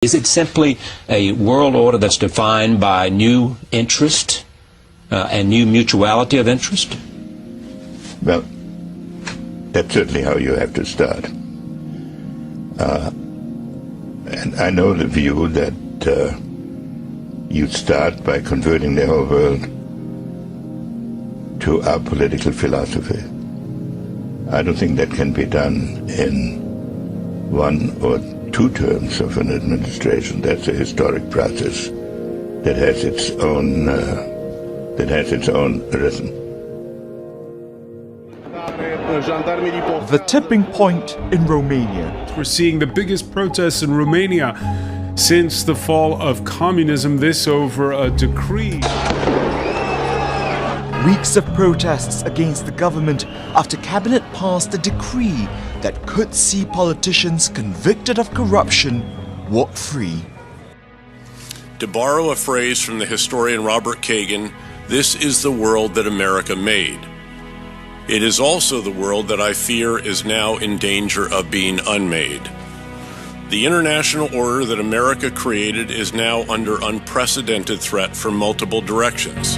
Is it simply a world order that's defined by new interest and new mutuality of interest? Well, that's certainly how you have to start. And I know the view that you start by converting the whole world to our political philosophy. I don't think that can be done in one or two terms of an administration. That's a historic process that has its own rhythm. The tipping point in Romania. We're seeing the biggest protests in Romania since the fall of communism, this over a decree. Weeks of protests against the government after cabinet passed a decree that could see politicians convicted of corruption walk free. To borrow a phrase from the historian Robert Kagan, this is the world that America made. It is also the world that I fear is now in danger of being unmade. The international order that America created is now under unprecedented threat from multiple directions.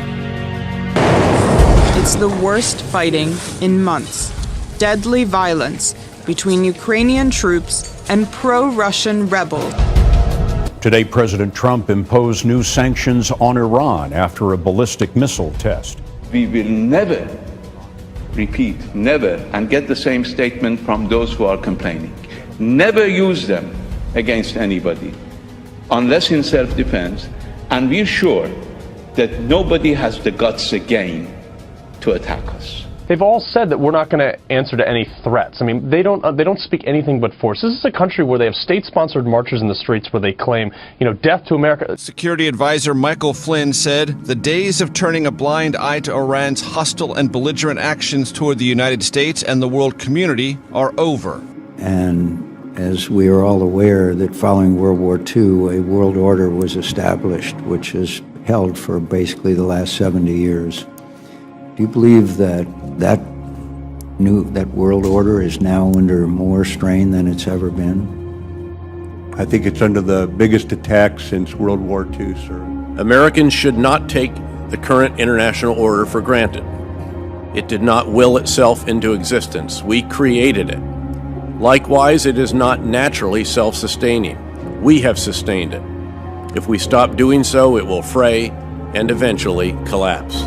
It's the worst fighting in months. Deadly violence between Ukrainian troops and pro-Russian rebels. Today, President Trump imposed new sanctions on Iran after a ballistic missile test. We will never, repeat, never, and get the same statement from those who are complaining. Never use them against anybody, unless in self-defense, and we're sure that nobody has the guts again to attack us. They've all said that we're not going to answer to any threats. I mean, they don't speak anything but force. This is a country where they have state-sponsored marches in the streets where they claim, death to America. Security advisor Michael Flynn said the days of turning a blind eye to Iran's hostile and belligerent actions toward the United States and the world community are over. And as we are all aware, that following World War II, a world order was established, which has held for basically the last 70 years. Do you believe that world order is now under more strain than it's ever been? I think it's under the biggest attack since World War II, sir. Americans should not take the current international order for granted. It did not will itself into existence. We created it. Likewise, it is not naturally self-sustaining. We have sustained it. If we stop doing so, it will fray and eventually collapse.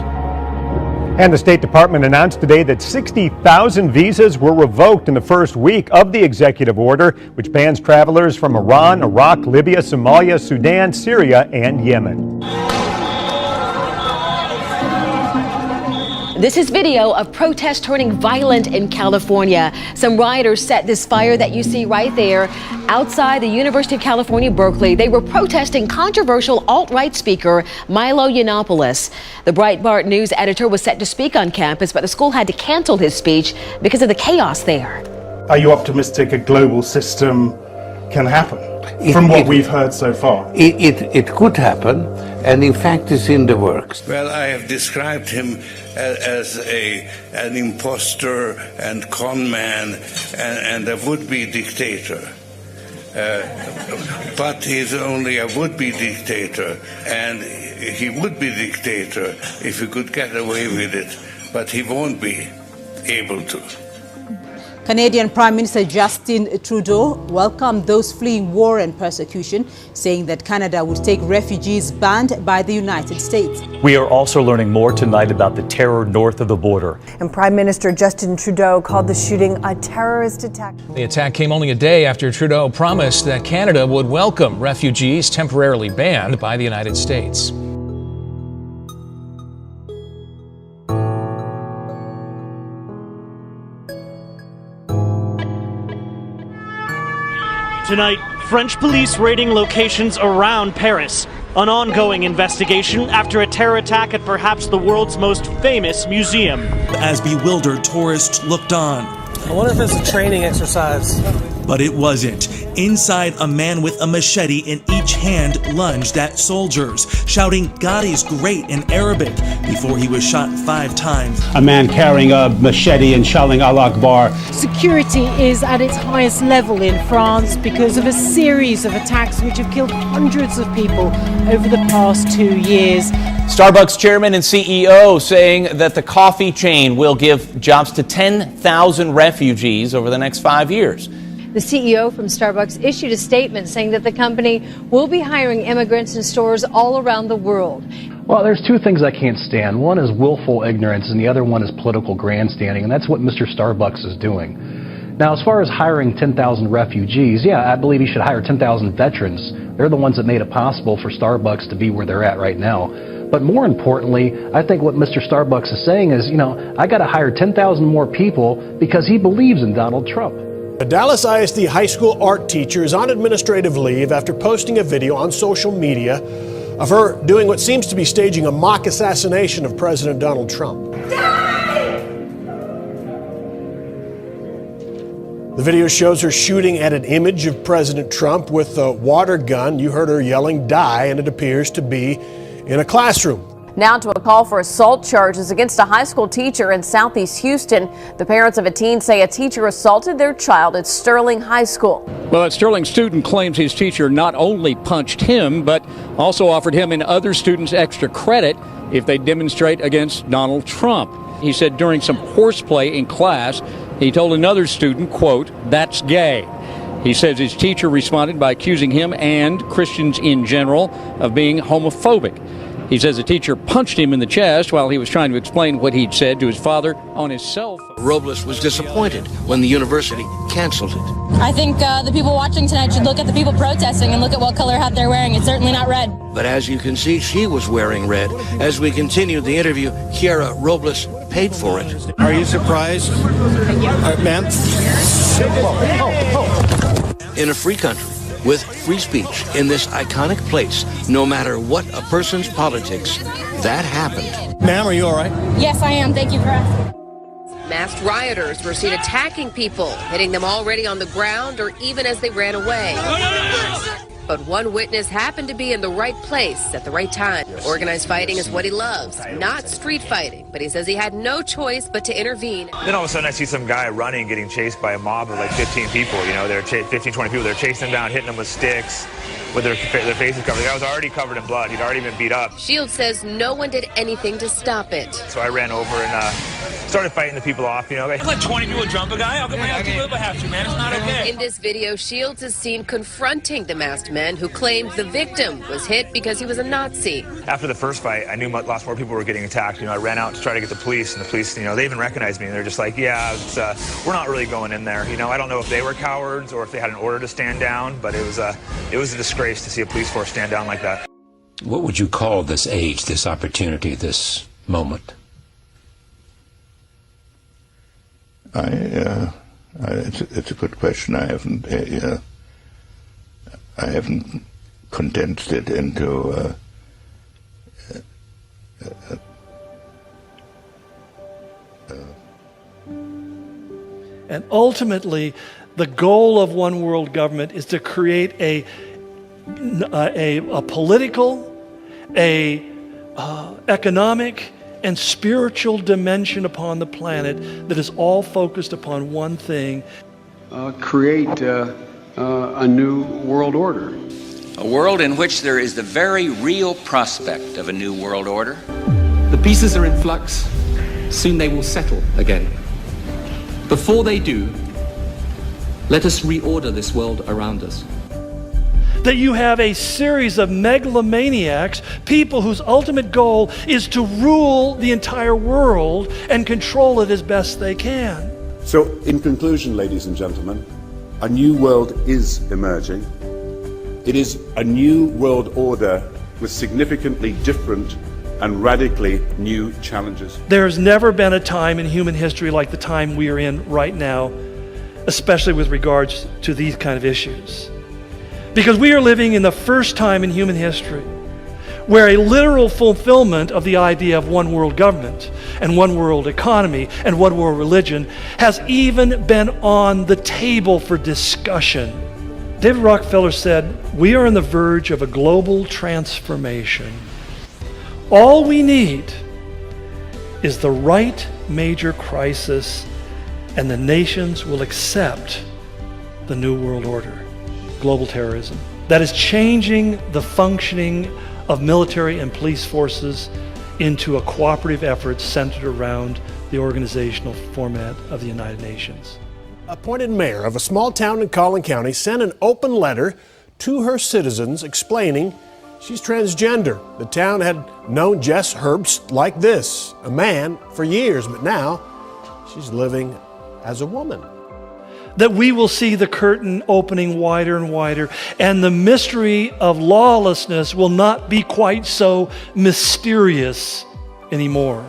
And the State Department announced today that 60,000 visas were revoked in the first week of the executive order, which bans travelers from Iran, Iraq, Libya, Somalia, Sudan, Syria, and Yemen. This is video of protests turning violent in California. Some rioters set this fire that you see right there outside the University of California, Berkeley. They were protesting controversial alt-right speaker Milo Yiannopoulos. The Breitbart News editor was set to speak on campus, but the school had to cancel his speech because of the chaos there. Are you optimistic a global system can happen? From what we've heard so far. It could happen, and in fact is in the works. Well, I have described him as an imposter and con man and a would-be dictator. But he's only a would-be dictator, and he would be dictator if he could get away with it, but he won't be able to. Canadian Prime Minister Justin Trudeau welcomed those fleeing war and persecution, saying that Canada would take refugees banned by the United States. We are also learning more tonight about the terror north of the border. And Prime Minister Justin Trudeau called the shooting a terrorist attack. The attack came only a day after Trudeau promised that Canada would welcome refugees temporarily banned by the United States. Tonight, French police raiding locations around Paris. An ongoing investigation after a terror attack at perhaps the world's most famous museum. As bewildered tourists looked on. I wonder if it's a training exercise. But it wasn't. Inside, a man with a machete in each hand lunged at soldiers, shouting "God is great" in Arabic before he was shot 5 times. A man carrying a machete and shouting Allah Akbar. Security is at its highest level in France because of a series of attacks which have killed hundreds of people over the past 2 years. Starbucks chairman and CEO saying that the coffee chain will give jobs to 10,000 refugees over the next 5 years. The CEO from Starbucks issued a statement saying that the company will be hiring immigrants in stores all around the world. Well, there's 2 things I can't stand. One is willful ignorance, and the other one is political grandstanding, and that's what Mr. Starbucks is doing. Now, as far as hiring 10,000 refugees, yeah, I believe he should hire 10,000 veterans. They're the ones that made it possible for Starbucks to be where they're at right now. But more importantly, I think what Mr. Starbucks is saying is, I got to hire 10,000 more people because he believes in Donald Trump. A Dallas ISD high school art teacher is on administrative leave after posting a video on social media of her doing what seems to be staging a mock assassination of President Donald Trump. The video shows her shooting at an image of President Trump with a water gun. You heard her yelling "die," and it appears to be in a classroom. Now to a call for assault charges against a high school teacher in Southeast Houston. The parents of a teen say a teacher assaulted their child at Sterling High School. Well, that Sterling student claims his teacher not only punched him, but also offered him and other students extra credit if they demonstrate against Donald Trump. He said during some horseplay in class, he told another student, quote, "That's gay." He says his teacher responded by accusing him and Christians in general of being homophobic. He says the teacher punched him in the chest while he was trying to explain what he'd said to his father on his cell phone. Robles was disappointed when the university canceled it. I think the people watching tonight should look at the people protesting and look at what color hat they're wearing. It's certainly not red. But as you can see, she was wearing red. As we continued the interview, Kiara Robles paid for it. Are you surprised, ma'am? In a free country, with free speech, in this iconic place, no matter what a person's politics, that happened. Ma'am, are you all right? Yes, I am. Thank you for asking. Masked rioters were seen attacking people, hitting them already on the ground or even as they ran away. But one witness happened to be in the right place at the right time. Organized fighting is what he loves, not street fighting. But he says he had no choice but to intervene. Then all of a sudden I see some guy running, getting chased by a mob of like 15 people. They're 15, 20 people. They're chasing him down, hitting them with sticks, with their faces covered. The guy was already covered in blood. He'd already been beat up. Shields says no one did anything to stop it. So I ran over and started fighting the people off. Let 20 people jump a guy. I'll give if I have to, man. It's not okay. In this video, Shields is seen confronting the masked men who claimed the victim was hit because he was a Nazi. After the first fight, I knew lots more people were getting attacked. I ran out to try to get the police, and the police, they even recognized me, and they're just like, yeah, we're not really going in there. I don't know if they were cowards or if they had an order to stand down, but it was a disgrace to see a police force stand down like that. What would you call this age, this opportunity, this moment? It's a good question. I haven't condensed it into and ultimately, the goal of one world government is to create a political, economic, and spiritual dimension upon the planet that is all focused upon one thing. Create a new world order. A world in which there is the very real prospect of a new world order. The pieces are in flux. Soon they will settle again. Before they do, let us reorder this world around us. That you have a series of megalomaniacs, people whose ultimate goal is to rule the entire world and control it as best they can. So, in conclusion, ladies and gentlemen, a new world is emerging. It is a new world order with significantly different and radically new challenges. There's never been a time in human history like the time we are in right now, especially with regards to these kind of issues. Because we are living in the first time in human history where a literal fulfillment of the idea of one world government and one world economy and one world religion has even been on the table for discussion. David Rockefeller said, "We are on the verge of a global transformation. All we need is the right major crisis, and the nations will accept the New World Order, global terrorism, that is changing the functioning of military and police forces into a cooperative effort centered around the organizational format of the United Nations." Appointed mayor of a small town in Collin County sent an open letter to her citizens explaining she's transgender. The town had known Jess Herbst like this, a man, for years, but now she's living as a woman. That we will see the curtain opening wider and wider, and the mystery of lawlessness will not be quite so mysterious anymore,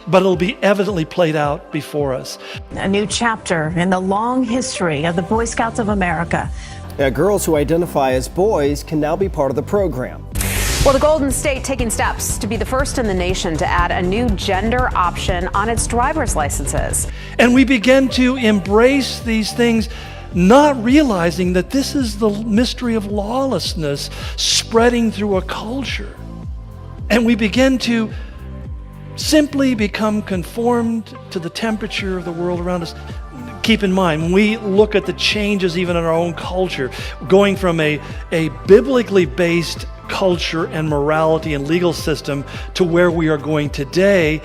but it'll be evidently played out before us. A new chapter in the long history of the Boy Scouts of America. Girls who identify as boys can now be part of the program. Well, the Golden State taking steps to be the first in the nation to add a new gender option on its driver's licenses. And we begin to embrace these things, not realizing that this is the mystery of lawlessness spreading through a culture. And we begin to simply become conformed to the temperature of the world around us. Keep in mind, when we look at the changes even in our own culture, going from a biblically based culture and morality and legal system to where we are going today,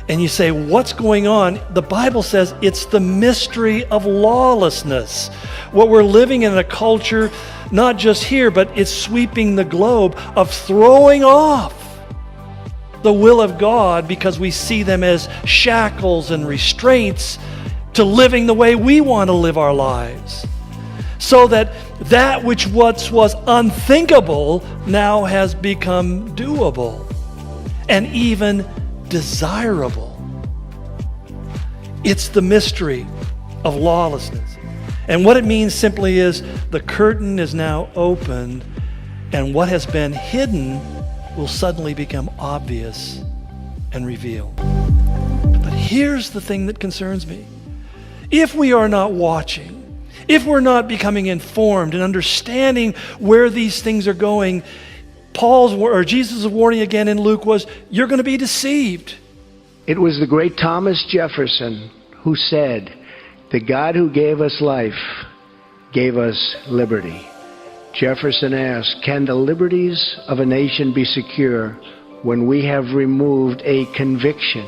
and you say, what's going on? The Bible says it's the mystery of lawlessness. What we're living in a culture, not just here, but it's sweeping the globe, of throwing off the will of God because we see them as shackles and restraints to living the way we want to live our lives. So that which once was unthinkable now has become doable and even desirable. It's the mystery of lawlessness. And what it means simply is the curtain is now opened, and what has been hidden will suddenly become obvious and revealed. But here's the thing that concerns me. If we are not watching, if we're not becoming informed and understanding where these things are going, Jesus' warning again in Luke was, you're going to be deceived. It was the great Thomas Jefferson who said, "The God who gave us life gave us liberty." Jefferson asked, can the liberties of a nation be secure when we have removed a conviction